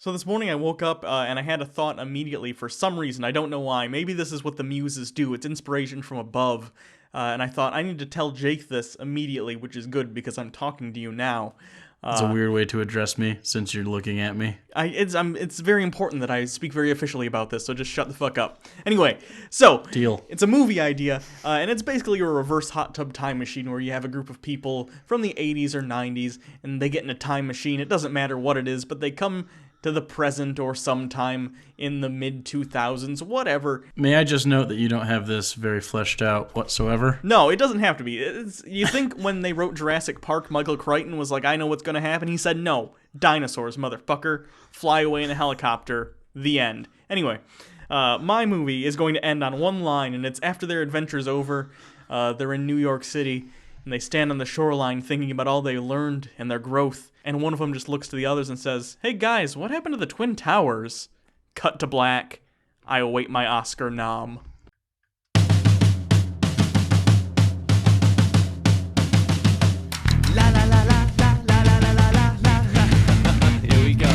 So this morning I woke up and I had a thought immediately for some reason. I don't know why. Maybe this is what the muses do. It's inspiration from above. And I thought I need to tell Jake this immediately, which is good because I'm talking to you now. It's a weird way to address me since you're looking at me. It's very important that I speak very officially about this, so just shut the fuck up. Anyway, so Deal. It's a movie idea, and it's basically a reverse hot tub time machine where you have a group of people from the 80s or 90s, and they get in a time machine. It doesn't matter what it is, but they come to the present or sometime in the mid-2000s, whatever. May I just note that you don't have this very fleshed out whatsoever? No, it doesn't have to be. You think when they wrote Jurassic Park, Michael Crichton was like, I know what's going to happen? He said, no, dinosaurs, motherfucker. Fly away in a helicopter. The end. Anyway, my movie is going to end on one line, and it's after their adventure's over. They're in New York City, and they stand on the shoreline thinking about all they learned and their growth. And one of them just looks to the others and says, hey guys, what happened to the Twin Towers? Cut to black. I await my Oscar nom. La la la la la la la la la la la. Here we go.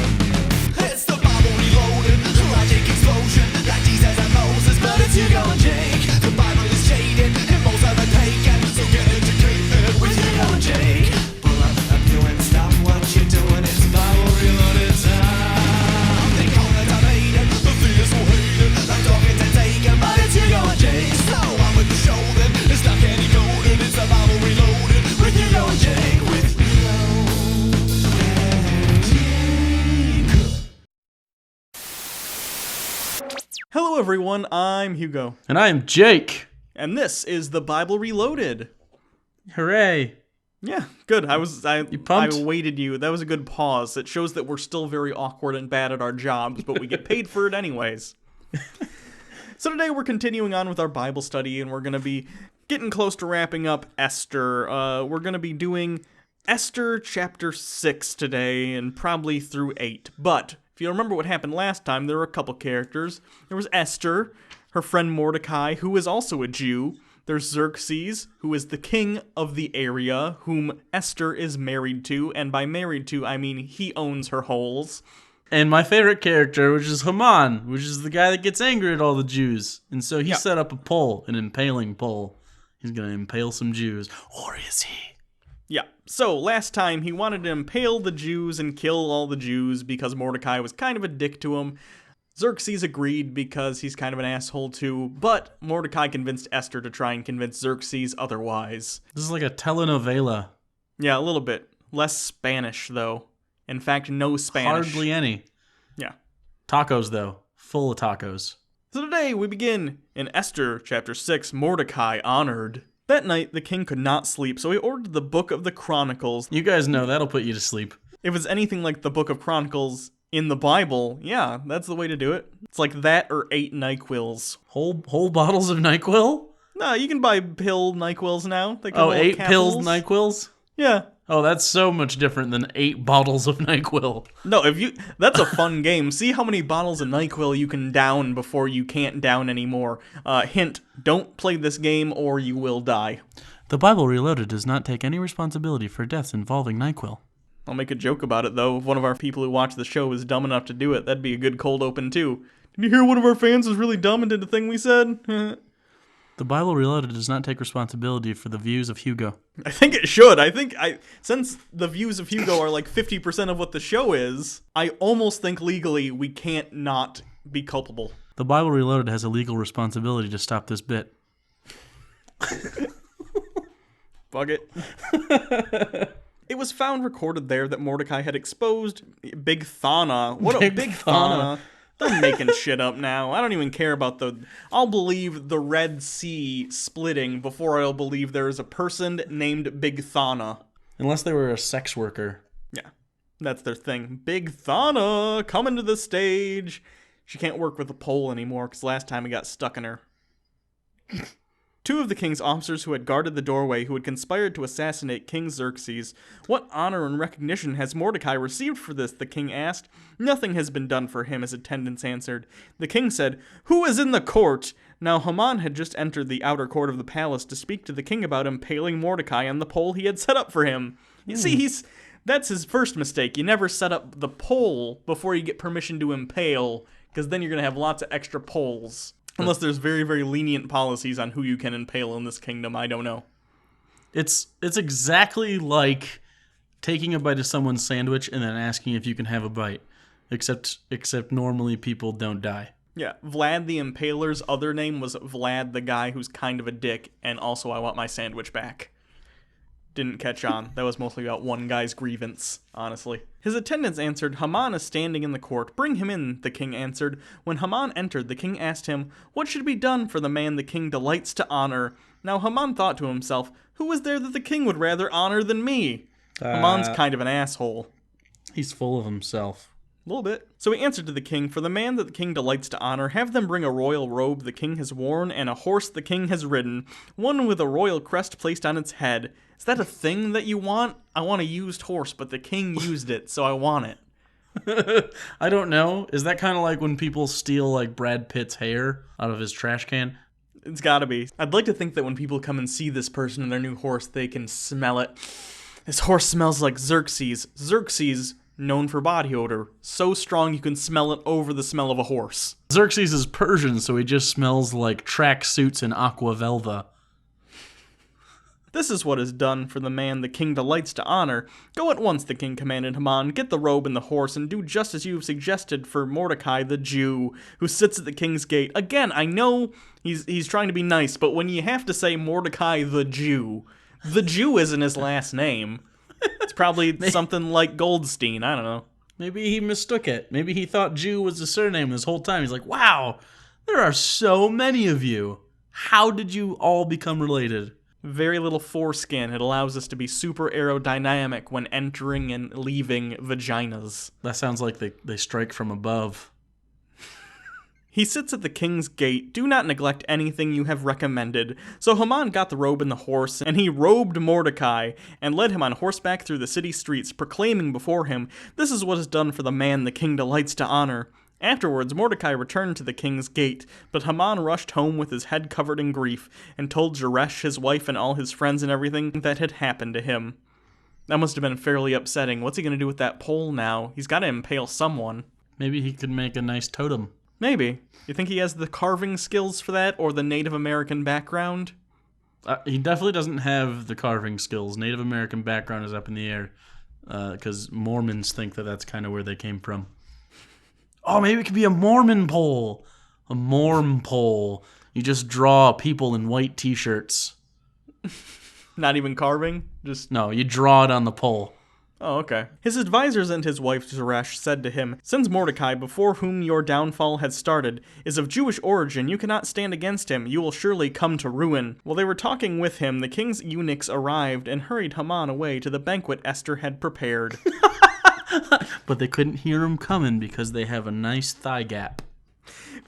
It's the Bible reloaded, the logic explosion, like Jesus and Moses, but it's Hugo and Jake. The Bible is jaded, and most of it taken, so get educated with Hugo and Jake. Pull up you and stop what you're doing. It's Bible reloaded time. They call it debated, the theists will hate it, like talking to taken, but it's Hugo and Jake. So on with the show then, it's not candy coated, it's the Bible reloaded with Hugo and Jake. With Hugo and Jake. Hello everyone, I'm Hugo. And I am Jake. And this is the Bible Reloaded. Hooray. Yeah, good. You pumped? I awaited you. That was a good pause. It shows that we're still very awkward and bad at our jobs, but we get paid for it anyways. So today we're continuing on with our Bible study, and we're going to be getting close to wrapping up Esther. We're going to be doing Esther chapter 6 today, and probably through 8. But if you remember what happened last time, there were a couple characters. There was Esther, her friend Mordecai, who is also a Jew. There's Xerxes, who is the king of the area, whom Esther is married to, and by married to, I mean he owns her holes. And my favorite character, which is Haman, which is the guy that gets angry at all the Jews. And so he set up a pole, an impaling pole. He's going to impale some Jews. Or is he? Yeah, so last time he wanted to impale the Jews and kill all the Jews because Mordecai was kind of a dick to him. Xerxes agreed because he's kind of an asshole too, but Mordecai convinced Esther to try and convince Xerxes otherwise. This is like a telenovela. Yeah, a little bit. Less Spanish, though. In fact, no Spanish. Hardly any. Yeah. Tacos, though. Full of tacos. So today we begin in Esther chapter 6, Mordecai honored. That night the king could not sleep, so he ordered the book of the Chronicles. You guys know that'll put you to sleep. If it's anything like the book of Chronicles in the Bible, yeah, that's the way to do it. It's like that or 8 NyQuils. Whole bottles of NyQuil? No, you can buy pill NyQuils now. They come 8 pills capsules. NyQuils? Yeah. Oh, that's so much different than 8 bottles of NyQuil. No, that's a fun game. See how many bottles of NyQuil you can down before you can't down anymore. Hint, don't play this game or you will die. The Bible Reloaded does not take any responsibility for deaths involving NyQuil. I'll make a joke about it, though. If one of our people who watch the show is dumb enough to do it, that'd be a good cold open, too. Did you hear one of our fans was really dumb and did the thing we said? The Bible Reloaded does not take responsibility for the views of Hugo. I think it should. Since the views of Hugo are like 50% of what the show is, I almost think legally we can't not be culpable. The Bible Reloaded has a legal responsibility to stop this bit. Fuck it. It was found recorded there that Mordecai had exposed Big Thana. What a Big Thana. They're making shit up now. I don't even care about I'll believe the Red Sea splitting before I'll believe there is a person named Big Thana. Unless they were a sex worker. Yeah, that's their thing. Big Thana, coming to the stage. She can't work with a pole anymore because last time it got stuck in her. 2 of the king's officers who had guarded the doorway, who had conspired to assassinate King Xerxes. What honor and recognition has Mordecai received for this? The king asked. Nothing has been done for him, his attendants answered. The king said, Who is in the court? Now Haman had just entered the outer court of the palace to speak to the king about impaling Mordecai on the pole he had set up for him. You see, That's his first mistake. You never set up the pole before you get permission to impale, because then you're going to have lots of extra poles. Unless there's very, very lenient policies on who you can impale in this kingdom, I don't know. It's exactly like taking a bite of someone's sandwich and then asking if you can have a bite. Except normally people don't die. Yeah, Vlad the Impaler's other name was Vlad the guy who's kind of a dick, and also I want my sandwich back. Didn't catch on. That was mostly about one guy's grievance, honestly. His attendants answered, Haman is standing in the court. Bring him in, the king answered. When Haman entered, the king asked him, what should be done for the man the king delights to honor? Now Haman thought to himself, who is there that the king would rather honor than me? Haman's kind of an asshole. He's full of himself. A little bit. So he answered to the king, for the man that the king delights to honor, have them bring a royal robe the king has worn, and a horse the king has ridden, one with a royal crest placed on its head. Is that a thing that you want? I want a used horse, but the king used it, so I want it. I don't know. Is that kind of like when people steal like Brad Pitt's hair out of his trash can? It's gotta be. I'd like to think that when people come and see this person and their new horse, they can smell it. This horse smells like Xerxes. Xerxes, known for body odor. So strong you can smell it over the smell of a horse. Xerxes is Persian, so he just smells like track suits and aqua velva. This is what is done for the man the king delights to honor. Go at once, the king commanded Haman, get the robe and the horse, and do just as you have suggested for Mordecai the Jew, who sits at the king's gate. Again, I know he's trying to be nice, but when you have to say Mordecai the Jew isn't his last name. It's probably something like Goldstein, I don't know. Maybe he mistook it. Maybe he thought Jew was the surname this whole time. He's like, wow, there are so many of you. How did you all become related? Very little foreskin. It allows us to be super aerodynamic when entering and leaving vaginas. That sounds like they strike from above. He sits at the king's gate. Do not neglect anything you have recommended. So Haman got the robe and the horse, and he robed Mordecai, and led him on horseback through the city streets, proclaiming before him, this is what is done for the man the king delights to honor. Afterwards, Mordecai returned to the king's gate, but Haman rushed home with his head covered in grief, and told Zeresh, his wife, and all his friends and everything that had happened to him. That must have been fairly upsetting. What's he going to do with that pole now? He's got to impale someone. Maybe he could make a nice totem. Maybe. You think he has the carving skills for that, or the Native American background? He definitely doesn't have the carving skills. Native American background is up in the air, because Mormons think that that's kind of where they came from. Oh, maybe it could be a Mormon pole. A Morm pole. You just draw people in white t-shirts. Not even carving? No, you draw it on the pole. Oh, okay. His advisors and his wife Zeresh said to him, since Mordecai, before whom your downfall has started, is of Jewish origin, you cannot stand against him. You will surely come to ruin. While they were talking with him, the king's eunuchs arrived and hurried Haman away to the banquet Esther had prepared. But they couldn't hear him coming because they have a nice thigh gap.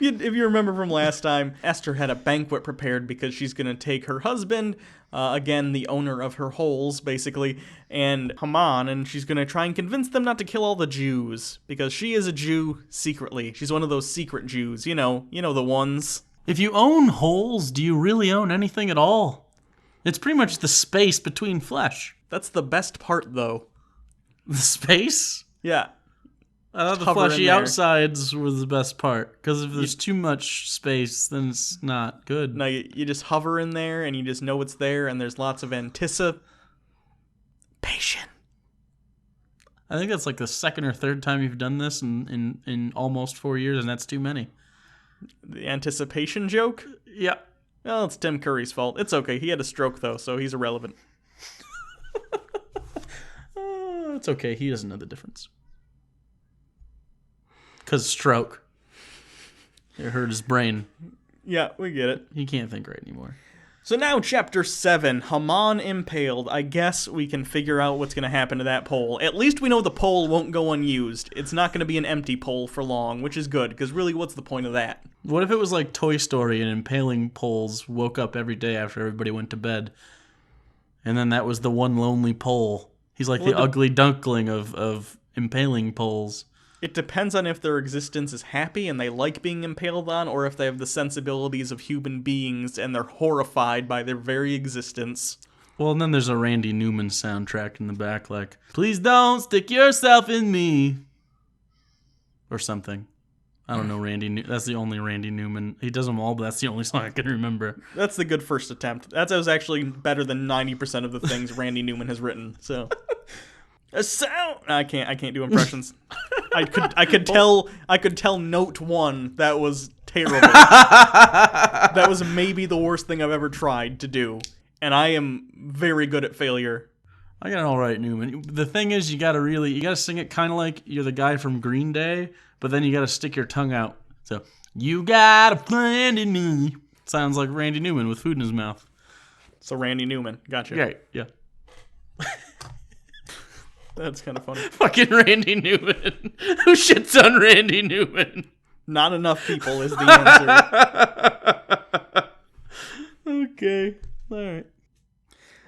If you remember from last time, Esther had a banquet prepared because she's going to take her husband, again, the owner of her holes, basically, and Haman, and she's going to try and convince them not to kill all the Jews, because she is a Jew secretly. She's one of those secret Jews, you know the ones. If you own holes, do you really own anything at all? It's pretty much the space between flesh. That's the best part, though. The space? Yeah. I thought the fleshy outsides were the best part, because if there's too much space, then it's not good. No, you just hover in there, and you just know it's there, and there's lots of anticipation. I think that's like the second or third time you've done this in almost 4 years, and that's too many. The anticipation joke? Yeah. Well, it's Tim Curry's fault. It's okay. He had a stroke, though, so he's irrelevant. It's okay. He doesn't know the difference. Because stroke. It hurt his brain. Yeah, we get it. He can't think right anymore. So now chapter 7, Haman impaled. I guess we can figure out what's going to happen to that pole. At least we know the pole won't go unused. It's not going to be an empty pole for long, which is good, because really, what's the point of that? What if it was like Toy Story and impaling poles woke up every day after everybody went to bed? And then that was the one lonely pole. He's like the ugly duckling of impaling poles. It depends on if their existence is happy and they like being impaled on, or if they have the sensibilities of human beings and they're horrified by their very existence. Well, and then there's a Randy Newman soundtrack in the back, like, please don't stick yourself in me. Or something. I don't know that's the only Randy Newman. He does them all, but that's the only song I can remember. That's the good first attempt. That was actually better than 90% of the things Randy Newman has written. So, a sound. I can't do impressions. I could tell note one that was terrible. That was maybe the worst thing I've ever tried to do, and I am very good at failure. I got an all right Newman. The thing is, you gotta sing it kind of like you're the guy from Green Day, but then you gotta stick your tongue out. So, you got a friend in me. Sounds like Randy Newman with food in his mouth. So Randy Newman, gotcha. Right, yeah. That's kind of funny. Fucking Randy Newman. Who shits on Randy Newman? Not enough people is the answer. Okay, all right.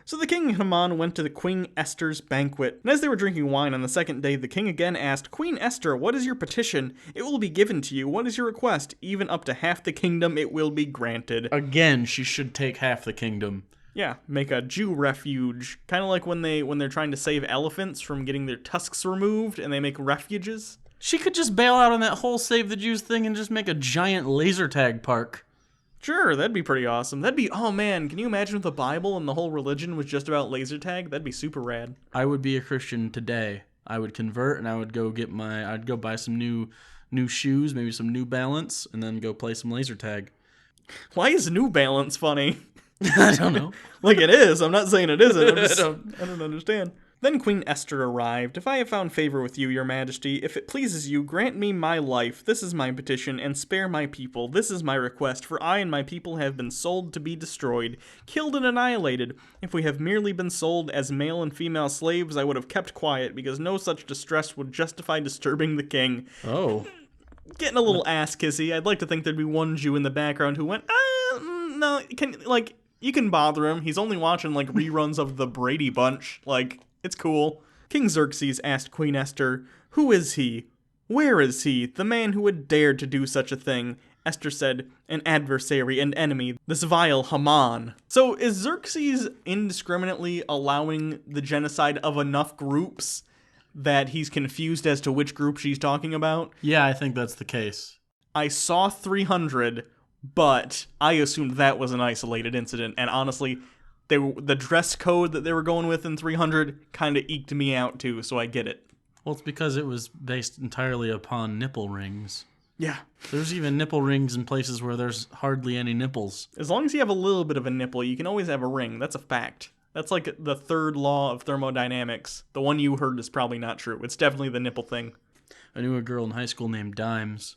So the king and Haman went to the Queen Esther's banquet, and as they were drinking wine on the second day, the king again asked, Queen Esther, what is your petition? It will be given to you. What is your request? Even up to half the kingdom, it will be granted. Again, she should take half the kingdom. Yeah, make a Jew refuge. Kind of like when they're trying to save elephants from getting their tusks removed, and they make refuges. She could just bail out on that whole Save the Jews thing and just make a giant laser tag park. Sure, that'd be pretty awesome. Oh man, can you imagine if the Bible and the whole religion was just about laser tag? That'd be super rad. I would be a Christian today. I would convert and I would go I'd go buy some new shoes, maybe some New Balance, and then go play some laser tag. Why is New Balance funny? I don't know. Like it is. I'm not saying it isn't. I don't understand. Then Queen Esther arrived. If I have found favor with you, your majesty, if it pleases you, grant me my life. This is my petition, and spare my people. This is my request, for I and my people have been sold to be destroyed, killed and annihilated. If we have merely been sold as male and female slaves, I would have kept quiet, because no such distress would justify disturbing the king. Oh. Getting a little ass-kissy. I'd like to think there'd be one Jew in the background who went, no, you can bother him. He's only watching, reruns of The Brady Bunch. It's cool. King Xerxes asked Queen Esther, who is he? Where is he, the man who would dare to do such a thing? Esther said, an adversary and enemy, this vile Haman. So is Xerxes indiscriminately allowing the genocide of enough groups that he's confused as to which group she's talking about? Yeah, I think that's the case. I saw 300, but I assumed that was an isolated incident, and honestly, the dress code that they were going with in 300 kind of eked me out too, so I get it. Well, it's because it was based entirely upon nipple rings. Yeah. There's even nipple rings in places where there's hardly any nipples. As long as you have a little bit of a nipple, you can always have a ring. That's a fact. That's like the third law of thermodynamics. The one you heard is probably not true. It's definitely the nipple thing. I knew a girl in high school named Dimes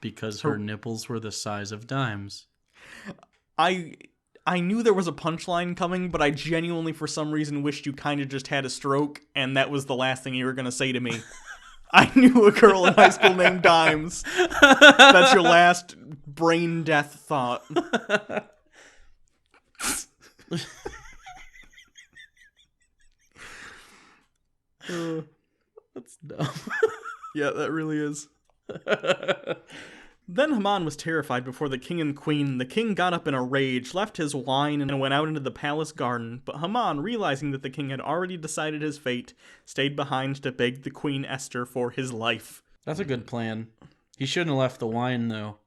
because her nipples were the size of dimes. I knew there was a punchline coming, but I genuinely, for some reason, wished you kind of just had a stroke, and that was the last thing you were going to say to me. I knew a girl in high school named Dimes. That's your last brain death thought. That's dumb. Yeah, that really is. Then Haman was terrified before the king and queen. The king got up in a rage, left his wine, and went out into the palace garden. But Haman, realizing that the king had already decided his fate, stayed behind to beg the Queen Esther for his life. That's a good plan. He shouldn't have left the wine, though.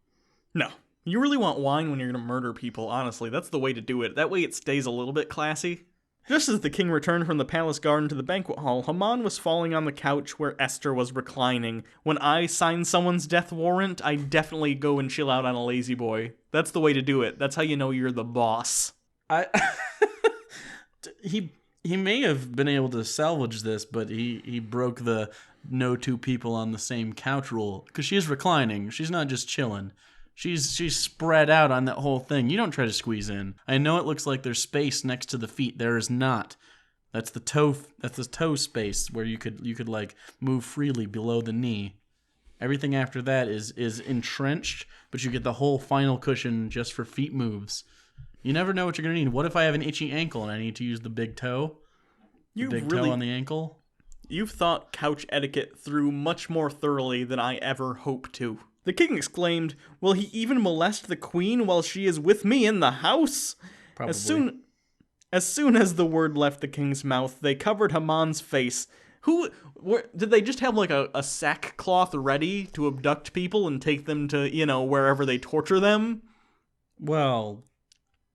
No. You really want wine when you're going to murder people, honestly. That's the way to do it. That way it stays a little bit classy. Just as the king returned from the palace garden to the banquet hall, Haman was falling on the couch where Esther was reclining. When I sign someone's death warrant, I definitely go and chill out on a lazy boy. That's the way to do it. That's how you know you're the boss. He may have been able to salvage this, but he broke the no two people on the same couch rule. Because she's reclining. She's not just chilling. She's spread out on that whole thing. You don't try to squeeze in. I know it looks like there's space next to the feet. There is not. That's the toe space where you could like move freely below the knee. Everything after that is entrenched, but you get the whole final cushion just for feet moves. You never know what you're gonna need. What if I have an itchy ankle and I need to use the big toe? Toe on the ankle? You've thought couch etiquette through much more thoroughly than I ever hoped to. The king exclaimed, will he even molest the queen while she is with me in the house? Probably. As soon as the word left the king's mouth, they covered Haman's face. Did they just have like a sackcloth ready to abduct people and take them to, wherever they torture them? Well,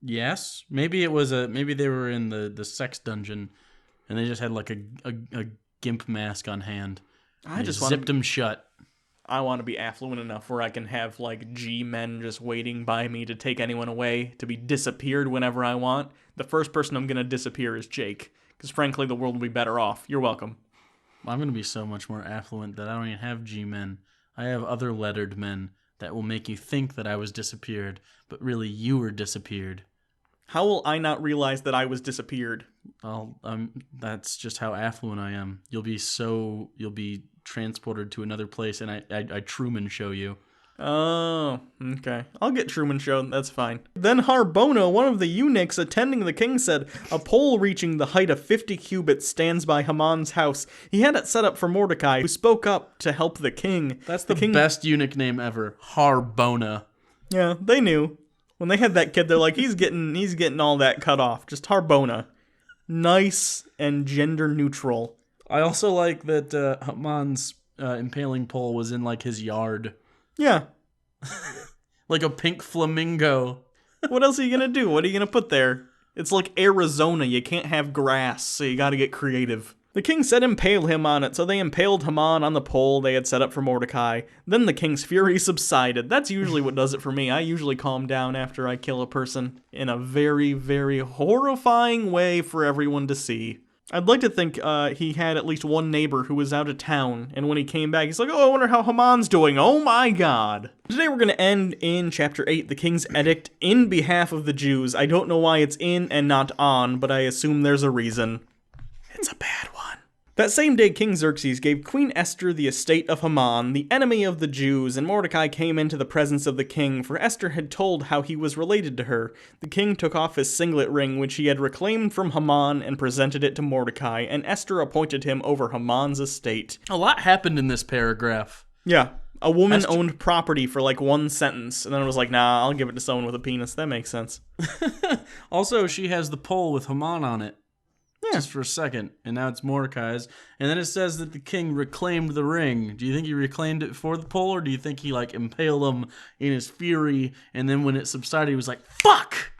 yes. Maybe they were in the sex dungeon, and they just had like a gimp mask on hand. I just zipped them shut. I want to be affluent enough where I can have like G-men just waiting by me to take anyone away, to be disappeared whenever I want. The first person I'm going to disappear is Jake, because frankly the world will be better off. You're welcome. I'm going to be so much more affluent that I don't even have G-men. I have other lettered men that will make you think that I was disappeared, but really you were disappeared. How will I not realize that I was disappeared? Well, that's just how affluent I am. You'll be transported to another place, and I Truman show you. Oh, okay. I'll get Truman shown, that's fine. Then Harbona, one of the eunuchs attending the king, said, "A pole reaching the height of 50 cubits stands by Haman's house. He had it set up for Mordecai, who spoke up to help the king." That's the best eunuch name ever. Harbona. Yeah, they knew. When they had that kid, they're like, he's getting all that cut off. Just Harbona. Nice and gender neutral. I also like that Haman's impaling pole was in like his yard. Yeah. Like a pink flamingo. What else are you going to do? What are you going to put there? It's like Arizona. You can't have grass, so you got to get creative. The king said impale him on it, so they impaled Haman on the pole they had set up for Mordecai. Then the king's fury subsided. That's usually what does it for me. I usually calm down after I kill a person in a very, very horrifying way for everyone to see. I'd like to think he had at least one neighbor who was out of town, and when he came back, he's like, "Oh, I wonder how Haman's doing. Oh my god." Today we're going to end in chapter 8, the king's edict in behalf of the Jews. I don't know why it's in and not on, but I assume there's a reason. It's a bad one. That same day, King Xerxes gave Queen Esther the estate of Haman, the enemy of the Jews, and Mordecai came into the presence of the king, for Esther had told how he was related to her. The king took off his signet ring, which he had reclaimed from Haman, and presented it to Mordecai, and Esther appointed him over Haman's estate. A lot happened in this paragraph. Yeah. A woman owned property for like one sentence, and then it was like, nah, I'll give it to someone with a penis. That makes sense. Also, she has the pole with Haman on it. Yeah. Just for a second, and now it's Mordecai's. And then it says that the king reclaimed the ring. Do you think he reclaimed it for the pole, or do you think he like impaled him in his fury, and then when it subsided, he was like, "Fuck!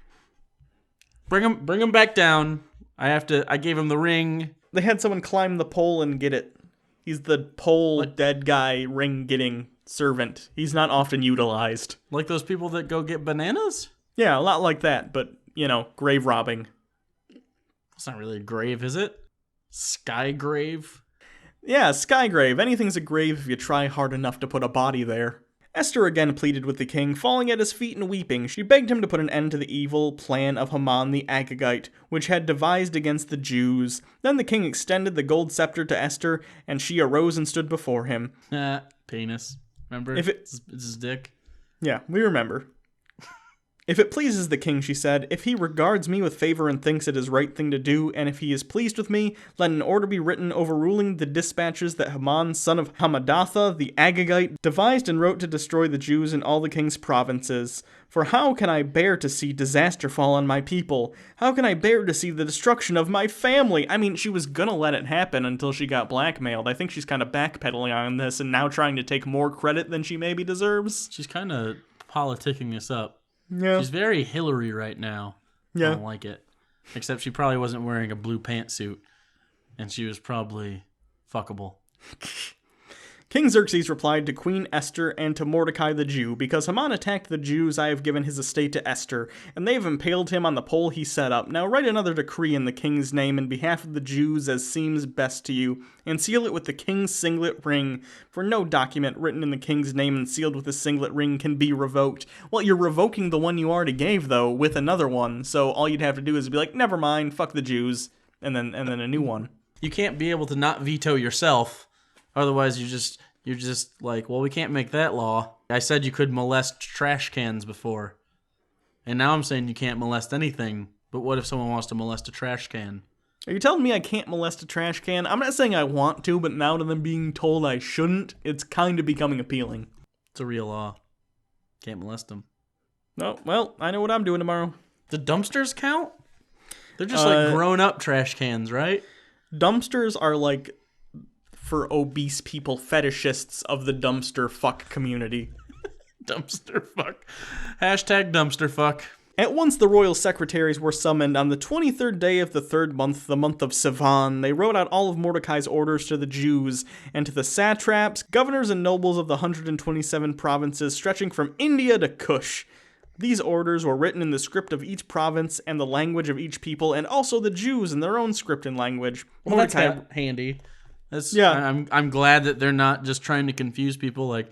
Bring him back down. I gave him the ring." They had someone climb the pole and get it. He's the pole dead guy ring getting servant. He's not often utilized. Like those people that go get bananas? Yeah, a lot like that, but grave robbing. It's not really a grave, is it? Sky grave? Yeah, sky grave. Anything's a grave if you try hard enough to put a body there. Esther again pleaded with the king, falling at his feet and weeping. She begged him to put an end to the evil plan of Haman the Agagite, which had devised against the Jews. Then the king extended the gold scepter to Esther, and she arose and stood before him. Penis. Remember? It's his dick. Yeah, we remember. "If it pleases the king," she said, "if he regards me with favor and thinks it is right thing to do, and if he is pleased with me, let an order be written overruling the dispatches that Haman, son of Hammedatha, the Agagite, devised and wrote to destroy the Jews in all the king's provinces. For how can I bear to see disaster fall on my people? How can I bear to see the destruction of my family?" I mean, she was gonna let it happen until she got blackmailed. I think she's kind of backpedaling on this and now trying to take more credit than she maybe deserves. She's kind of politicking this up. Yeah. She's very Hillary right now. Yeah. I don't like it. Except she probably wasn't wearing a blue pantsuit. And she was probably fuckable. King Xerxes replied to Queen Esther and to Mordecai the Jew, "Because Haman attacked the Jews, I have given his estate to Esther, and they have impaled him on the pole he set up. Now write another decree in the king's name in behalf of the Jews as seems best to you, and seal it with the king's signet ring, for no document written in the king's name and sealed with the signet ring can be revoked." Well, you're revoking the one you already gave, though, with another one, so all you'd have to do is be like, never mind, fuck the Jews, and then a new one. You can't be able to not veto yourself. Otherwise, you're just like, well, we can't make that law. I said you could molest trash cans before. And now I'm saying you can't molest anything. But what if someone wants to molest a trash can? Are you telling me I can't molest a trash can? I'm not saying I want to, but now that I'm being told I shouldn't, it's kind of becoming appealing. It's a real law. Can't molest them. Oh, well, I know what I'm doing tomorrow. Do dumpsters count? They're just like grown-up trash cans, right? Dumpsters are like for obese people, fetishists of the dumpster fuck community. Dumpster fuck. Hashtag dumpster fuck. At once the royal secretaries were summoned on the 23rd day of the 3rd month, the month of Sivan. They wrote out all of Mordecai's orders to the Jews and to the satraps, governors, and nobles of the 127 provinces stretching from India to Kush. These orders were written in the script of each province and the language of each people, and also the Jews in their own script and language. Well, that's kind of handy. I'm glad that they're not just trying to confuse people. Like,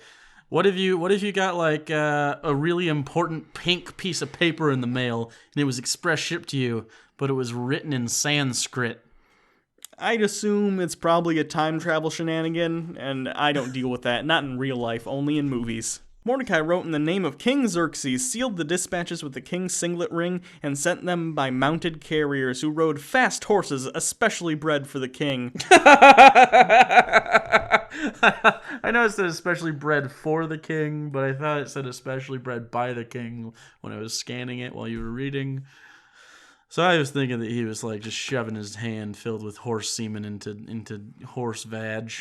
what if you got like a really important pink piece of paper in the mail and it was express shipped to you, but it was written in Sanskrit? I'd assume it's probably a time travel shenanigan, and I don't deal with that. Not in real life, only in movies. Mordecai wrote in the name of King Xerxes, sealed the dispatches with the king's signet ring, and sent them by mounted carriers who rode fast horses especially bred for the king. I know it said especially bred for the king, but I thought it said especially bred by the king when I was scanning it while you were reading. So I was thinking that he was like just shoving his hand filled with horse semen into horse vag.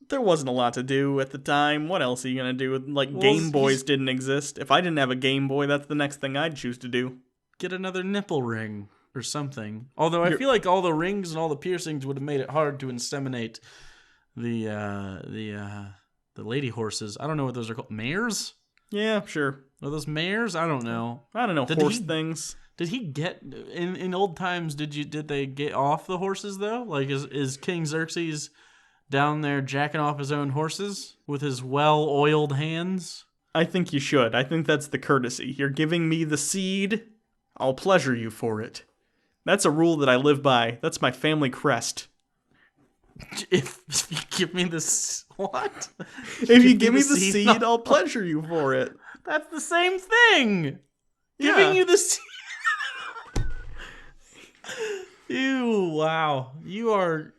There wasn't a lot to do at the time. What else are you going to do? Like, Game Boys didn't exist. If I didn't have a Game Boy, that's the next thing I'd choose to do. Get another nipple ring or something. Although I feel like all the rings and all the piercings would have made it hard to inseminate the lady horses. I don't know what those are called. Mares? Yeah, sure. Are those mares? I don't know. I don't know. Horse things. Did he get in old times? Did they get off the horses though? Like is King Xerxes down there jacking off his own horses with his well-oiled hands? I think you should. I think that's the courtesy. You're giving me the seed, I'll pleasure you for it. That's a rule that I live by. That's my family crest. If you give me this... What? If you give me the seed, I'll pleasure you for it. That's the same thing! Yeah. Giving you the seed... Ew, wow. You are...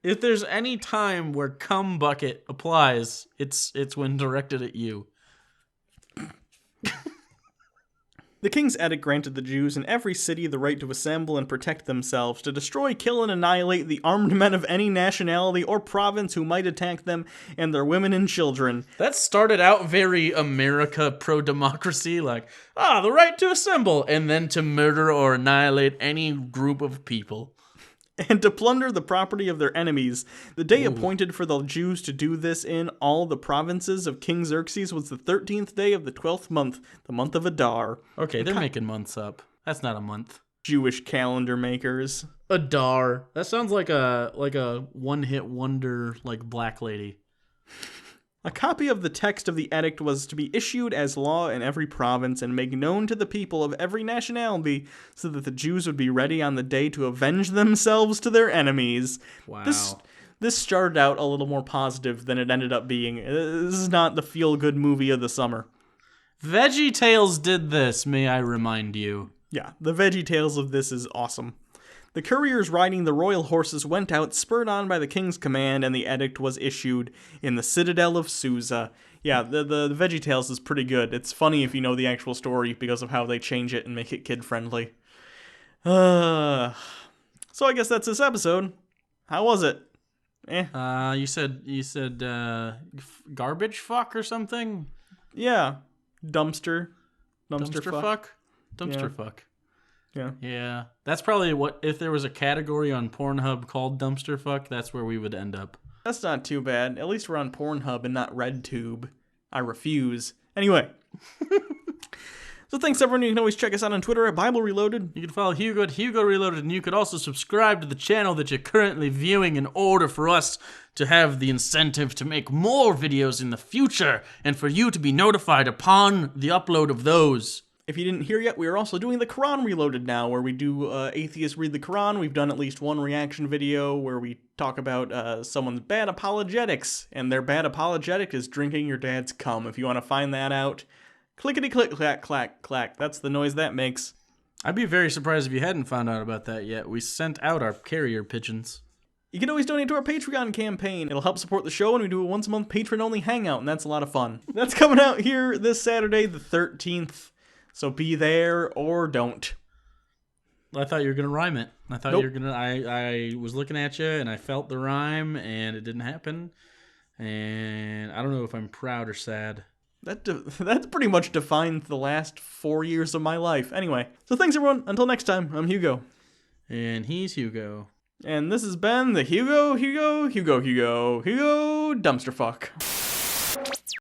If there's any time where cum bucket applies, it's when directed at you. The king's edict granted the Jews in every city the right to assemble and protect themselves, to destroy, kill, and annihilate the armed men of any nationality or province who might attack them, and their women and children. That started out very America pro-democracy, like, the right to assemble, and then to murder or annihilate any group of people. And to plunder the property of their enemies. The day appointed for the Jews to do this in all the provinces of King Xerxes was the 13th day of the 12th month, the month of Adar. Okay, they're making months up. That's not a month. Jewish calendar makers. Adar. That sounds like a one-hit wonder, like Black Lady. A copy of the text of the edict was to be issued as law in every province and made known to the people of every nationality so that the Jews would be ready on the day to avenge themselves to their enemies. Wow. This started out a little more positive than it ended up being. This is not the feel-good movie of the summer. VeggieTales did this, may I remind you. Yeah, the VeggieTales of this is awesome. The couriers riding the royal horses went out, spurred on by the king's command, and the edict was issued in the citadel of Susa. Yeah, the VeggieTales is pretty good. It's funny if you know the actual story because of how they change it and make it kid-friendly. So I guess that's this episode. How was it? You said garbage fuck or something? Yeah. Dumpster fuck? Dumpster fuck. Yeah. Yeah. That's probably what, if there was a category on Pornhub called dumpster fuck, that's where we would end up. That's not too bad. At least we're on Pornhub and not RedTube. I refuse. Anyway. So thanks everyone. You can always check us out on Twitter at Bible Reloaded. You can follow Hugo at Hugo Reloaded, and you could also subscribe to the channel that you're currently viewing in order for us to have the incentive to make more videos in the future and for you to be notified upon the upload of those. If you didn't hear yet, we are also doing the Quran Reloaded now, where we do Atheists Read the Quran. We've done at least one reaction video where we talk about someone's bad apologetics, and their bad apologetic is drinking your dad's cum. If you want to find that out, clickety-click, clack, clack, clack. That's the noise that makes. I'd be very surprised if you hadn't found out about that yet. We sent out our carrier pigeons. You can always donate to our Patreon campaign. It'll help support the show, and we do a once-a-month patron-only hangout, and that's a lot of fun. That's coming out here this Saturday, the 13th. So be there or don't. I thought you were gonna rhyme it. I thought Nope. you were gonna. I was looking at you and I felt the rhyme and it didn't happen. And I don't know if I'm proud or sad. That pretty much defines the last 4 years of my life. Anyway, so thanks everyone. Until next time, I'm Hugo. And he's Hugo. And this has been the Hugo Dumpster Fuck.